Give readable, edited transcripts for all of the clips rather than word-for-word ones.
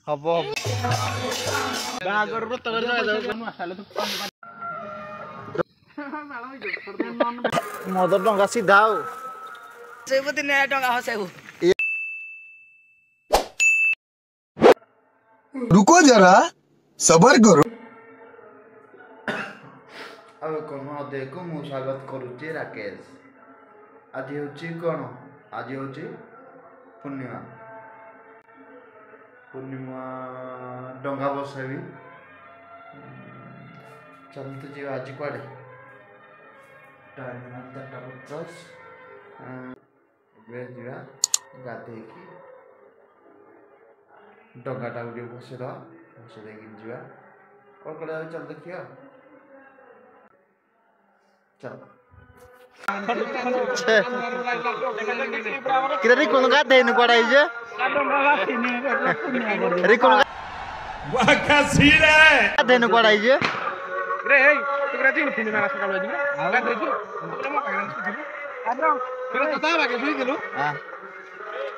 Hub बागर व्रत मद डंगा सीधा रुको जरा सबर करो। अब कौन देखो मु स्वागत करुचे राकेश। आज हूँ कौन आज हूँ पूर्णिमा पूर्णिमा डंगा बसैबी चलते जी आज कड़े टाइम 4:50 जा गाधे डंगाटा गोटे बसद बसई जा कौन कर चल देखिए चल किरे कौन गाधे कड़ा गाधे कड़ा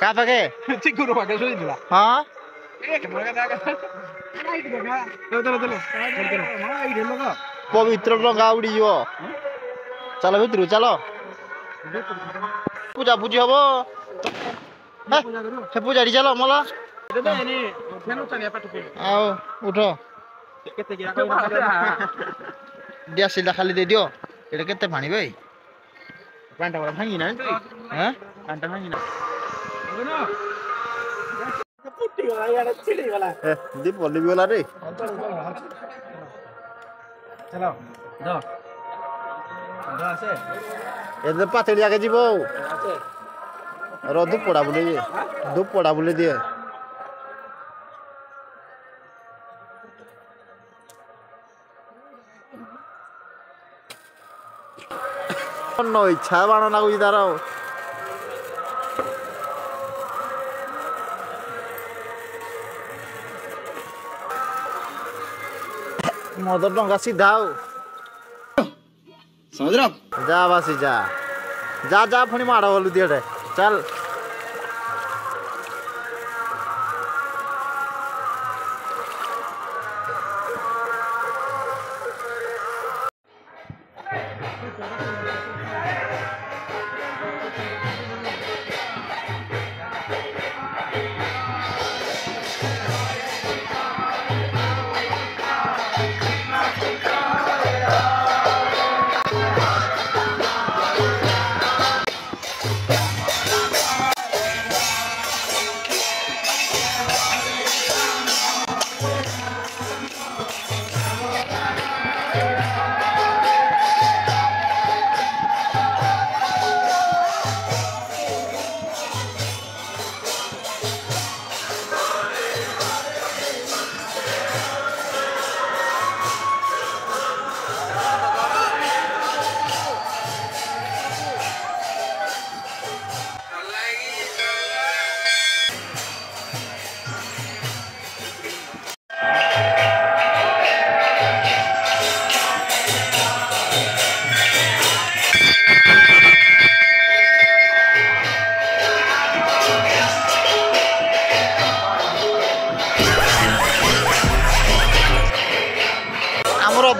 का पागे हाँ पवित्र डंगा उड़ी चलो भितर चलो पूजा पूजी हम पूजा चलो मला आओ उठ दिया खाली दे दियो ये केते पानी भाई पांटा वाला भांगी ना हैं पांटा भांगी ना पुट्टी वाला यार चिली वाला दीप वाली वाला रे चलो दो दो আছে এদের পাতিল জায়গা যাব আছে আর ধূপ পড়া বলে দিয়ে অন্য ইচ্ছা বানানো লাগুছি দাঁড়াও मदर डंगा सीधा समझ रहा जा बासी जा जा जा पुणी माड़ बोलू दिए चल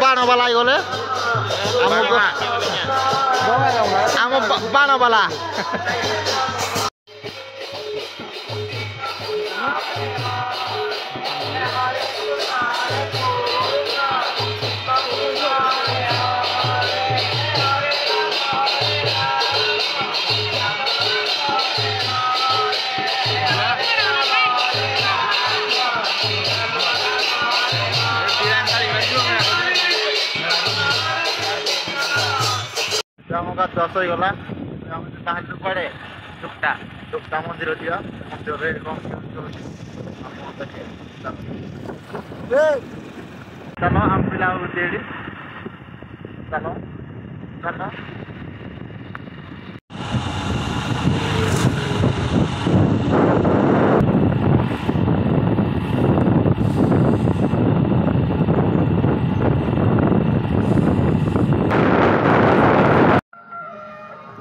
बाण वाला गले बाण वाला दस हो गला बाहर कड़े दुक्ता मंदिर दिया मंदिर चलो हम पिला चलो चलो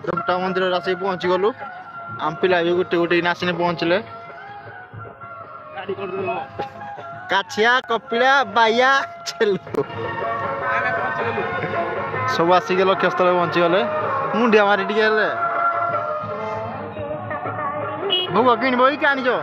दुक्ता मंदिर आसिक पहुँची गलु आम पिला भी गोटे गोटे आसिने पहुँचले काछिया कपिला बाया छेलु सब आसिक लक्ष्य स्थल पहुंची गले मुंडिया मारी टिके हेले भोग किणबो कि आनिजो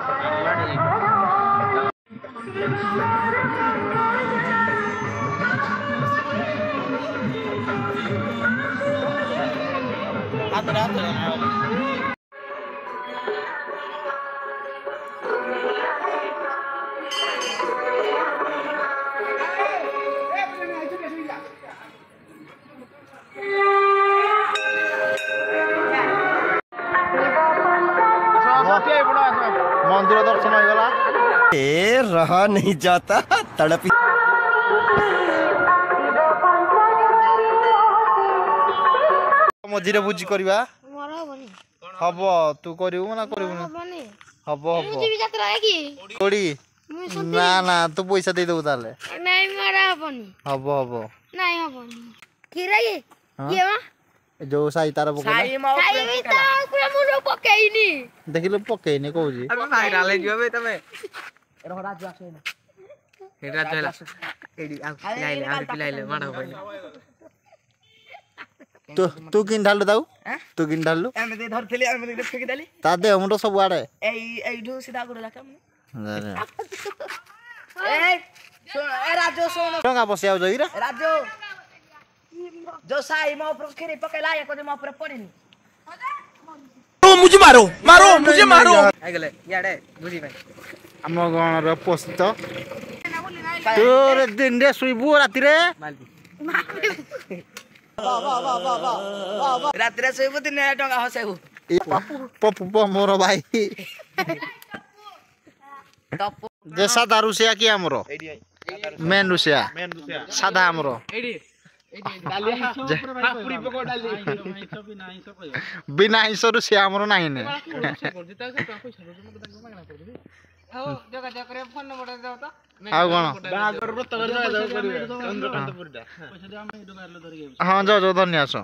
मंदिर दर्शन हो गला ए रहा नहीं जाता तड़पी मझिरे बुझी करबा हब तू करिवु ना करिवु हब हब कोड़ी ना ना तू पैसा दे दबु ताले नहीं मारा हबनी हब हब नहीं हबनी खीरा ये वा जो साई तार पकला साई तो पूरा मुरो पकेइनी देखिलो पकेइनी कहूजी अबे भाई डाले जो बे तमे एरो राजू आसे ना हे राजू आला एडी आ पिलाइले माडा भाई तू किन ढालु दाऊ तू किन ढालु एमे दे धरथली एमे दे फेकी देली ता दे हमरो सब आड़े एइठू सीधा गुड़ लाका अरे ए राजू सुन टंगा बसिया जई रे राजू जो साई मो पर खिरी पकेला या को मो पर पड़िनी मुझे मारो मारो मुझे मारो आ गेले याडे बुझी भाई हम गण र पोस्त तोर दिन रे सुइबु राती रे मालबी रात रे सोइबो दिन टंगा हसेबो पप्पू मोर भाई टप जे सादा रुसिया की हमरो मेन रुसिया सादा हमरो एडी डाली पूरी पको डाली बिना आइसो रुसिया हमरो नाही ने आओ जगा जकरे फोन नंबर दे तो आ गण बागर व्रत कर जाय करिवे चंद्रकांतपुरटा पैसा दे हम एडो गारलो धरि हां जाओ जाओ धन्य आसो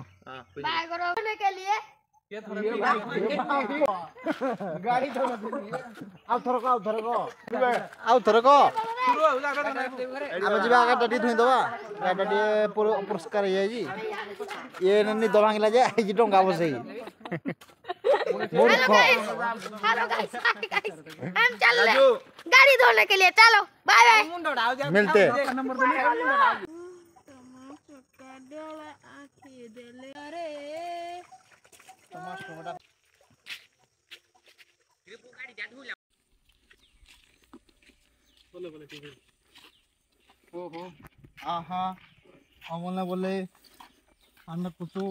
बाय करो होने के लिए गाड़ी तो आउ थरको हम जिबा का डटी धुई दबा गाडी पुरस्कार ये जी ये ननी दबांगिला जे जी टंगा बसई हेलो गाइस हम चल रहे गाड़ी धोने के लिए चलो बाय बाय मिलते ओहो आहा हमला बोले अन्न कुतु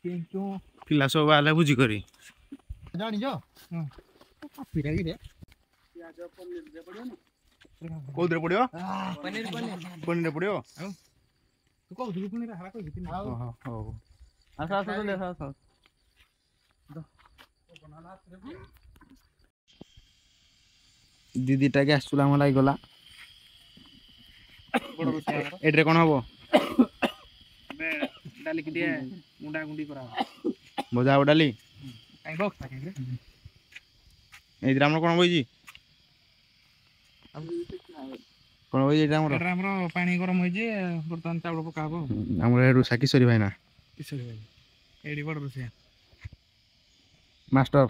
किंतु पिला सब आले बुझी करी जानी जो पिरा की रे कोदरे पड़ियो पनीर पनीर पड़ियो तू को दुलु पनीर हरा को जितिन हो हो आसा आसा ले आसा दीदीटा गैस चूल्हा में लग गला एड्रे कौन हबो डाली की दिए मुंडा गुंडी करा भजा डाली काई बॉक्स था के एड्रे हमर कोन होई जी कोन होई एड्रे हमर एड्रे हमरो पानी गरम होई जे बर्तन चावल पका हबो हमर हेडू साकी सरी भाई ना किसरे भाई एडी बड़ रुसिया मास्टर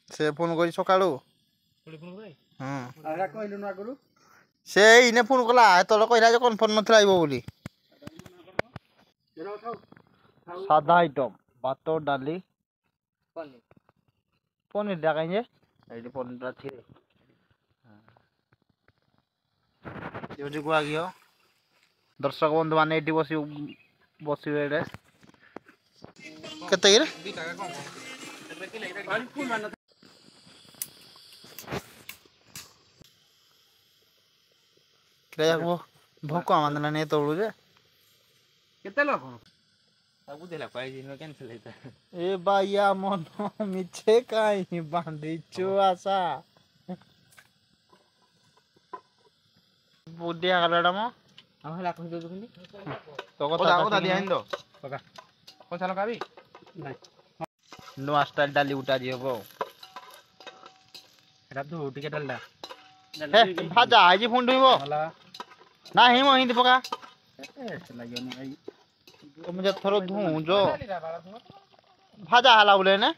से फोन करी सकाळू थोड़ी फोन भाई हां आरा कहलु ना करू से इने फोन कला तले कहला जे कन्फर्म नथला आइबो बोली सादा आइटम भात डाली पनीर डाकाई जे एडी पनीर रा थिरे यो जे गुआ गियो दर्शक बंधु माने एडी बसी एडे केते रे वो भोको आमंत्रण नहीं तोड़ू जे केते लोग सब देला पाई दिन कैंसिल हेता ए बाया मन मिछे काई बांधी चुआसा बुढ़िया गलडा मो हम हला कहि दो दुखनी तो কথা ओदा दिया हिंदो पका पैसा लगाबी नुआ स्टाइल डाली उठा दियो गो ଏଟା ତୁ ଟିକେ ଡାଲଡା ହେ ଭାଜା ହେଇଛି ପୁଣି ଧୁଇବ ନାହିଁ ମ ହିନ୍ତି ପକା ଲାଗିବନି ଭାଇ ତମେ ଯେଥର ଧୁଉଛ ଭାଜା ହେଲା ବୋଲେ ନା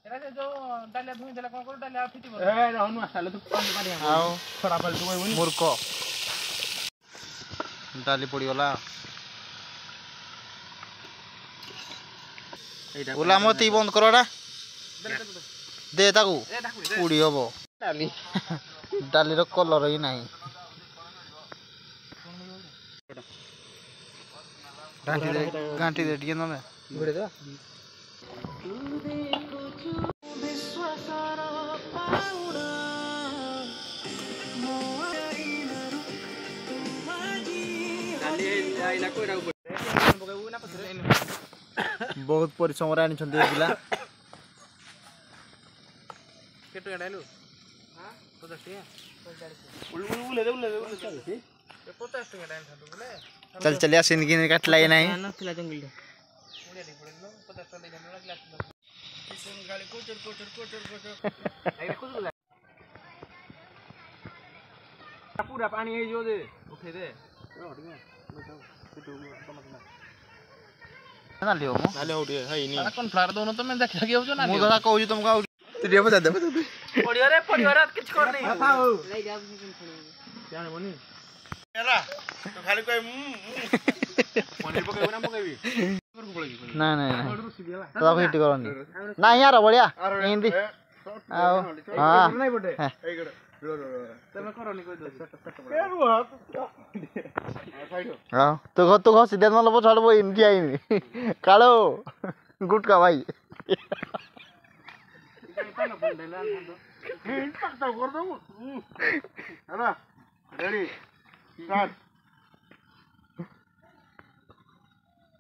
ଏଟା ଯୋଉ ଡାଲିଆ ଧୁଇ ଦେଲା କଣ କରୁ ଡାଲିଆ ଫିଟିବ ଏ ରହୁନୁ ଆସାଲେ ତୁ କଣ ପାରି ଆଉ ଖରାପ ହେଲେ ତୁ କହିବୁନି ମୂର୍ଖ ଡାଲି ପଡ଼ିଗଲା ଓଲା ମତି ବନ୍ଦ କରଟା ଦେ ତାକୁ ପୁଡ଼ି ହବ ଡାଲି ଡାଲିର କଲର ହିଁ ନାହିଁ ଘାଣ୍ଟି ଦେ ଟିକେ ନହେଲେ ଘୋଡ଼େଇ ଦେବା ବହୁତ ପରିଶ୍ରମରେ ଆଣିଛନ୍ତି ଏ ପିଲା କେତେ ଟଙ୍କା ଡାଲୁ 50 ଟଙ୍କା चल चलिए सिंदगी ने काट लाए नहीं ନଥିଲା ଜଙ୍ଗଲରେ ପୁରା ପାଣି ହେଇଯିବ ଯେ ଉଠେଇ ଦେ ना लियो मो ନାଲେ ହଉ ଟିକେ ହେଇନି କର୍ଣ୍ଣଫ୍ଲାୱାର ଦଉନ ତମେ ଦେଖି ଦେଖି ଯାଉଛ ନା मु जरा कहू तुमको आउ ତୁ ଟିକେ ବଜା ଦେ ପଡ଼ିବରେ କିଛି କରନି ଜାଣିବନି खाली कोई ପନିର ପକେଇବୁ ନା ପକେଇବି ना ना तो आप हिट करनी ना यार बढ़िया हिंदी आओ हां ନାଇଁ ବଟେ ତମେ କରନି କହି ଦଉଛ हां तो घ सीधे न लब छड़बो इनकी आईनी कालो गुटका भाई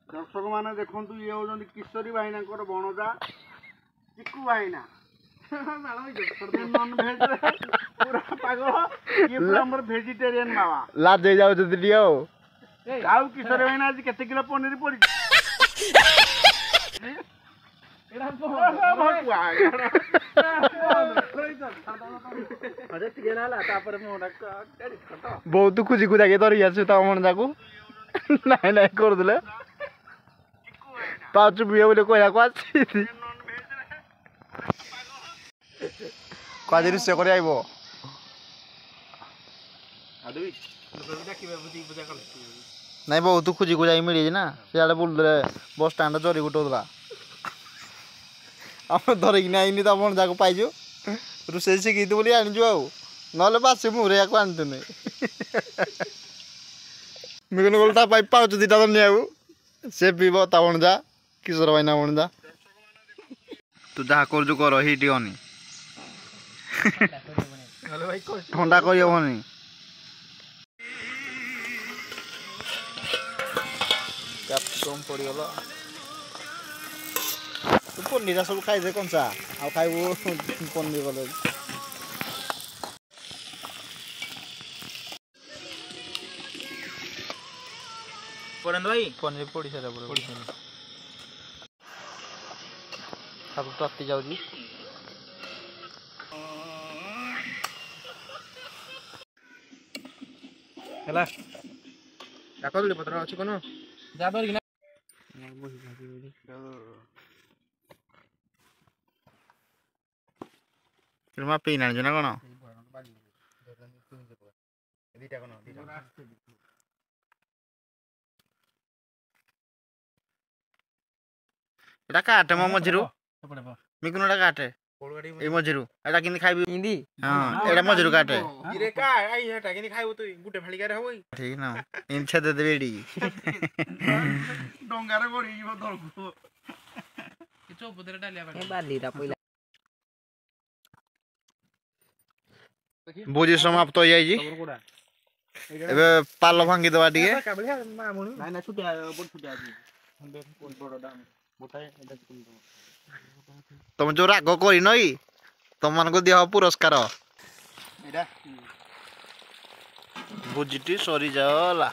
दर्शक मैंने देखु ये हूँ किशोरी भाईना भणजा चिकू भाईना नॉन भेज पूरा पागल ये पूरा हमर वेजिटेरियन बाबा लाज दे जाओ जदी लियो आउ किशोरी भाईना आज केते किलो पनीर पड़ी एडा भकुआ अरे तिगेला ला तापर मोडा खट बहुत खुशी खुदा के धरि आछु त मन जाकू नहीं नहीं कर दिले पाँच रुपया बोले कोई को काजी रुसे करे आइबो नहीं बहुत खुशी खुजा मिली ना सियाड़े बोल दे बस स्टैंड चोरी गुटोला हम धरिक आईनी तो अपन जाक पाइजु रुसे शिखी बोली आनीजु आउ नहले बासी मुहरे या आनी तुने मिगन बोलता पाइप पाउच दीटा तो नहीं से पीब ता जा किशोर भाई ना जा तू जहाँ कर कर हिट हनी ठंडा कर हनी कैप्सिकम पड़गला तू पनीर सब खाई दे कंचा आ खाइबू पनीर गले ପଡ଼ନ୍ତୁ ଭାଇ पनीर पड़ी सारा पूरा सब तत्ती जाउजी ହେଲା କଦଳୀ ପତ୍ର ଅଛି କୋନ ଯା ଧରିକି ନା मा पी ना जना कोन ଦିଟା କଣ ଦିଟା एटा काटे म मझिरु मिकुनटा काटे ए मझिरु एटा किनि खाइबी हिंदी हां एटा मझिरु काटे ଇରେ କା ଆଇ ହେଟା କେନି ଖାଇବୁ ତୁ ଗୁଟେ ଫାଳିକାରେ ହବଇ ठीक ना इन छेद देबेडी डंगारे गड़ी जीव दलकु ଚୌପଦରେ ଡାଲିଆ ବାଲିରା ପଇଲା भोजी समाप्त हो जाई जी एबे पालो भांगी दवा टिके नाइ ना छुटिया बड छुटिया जी बडडा मोटाए एटा तुम जो राग करी नई तुम मान को दिया पुरस्कार एटा भोजीटी सरी जाला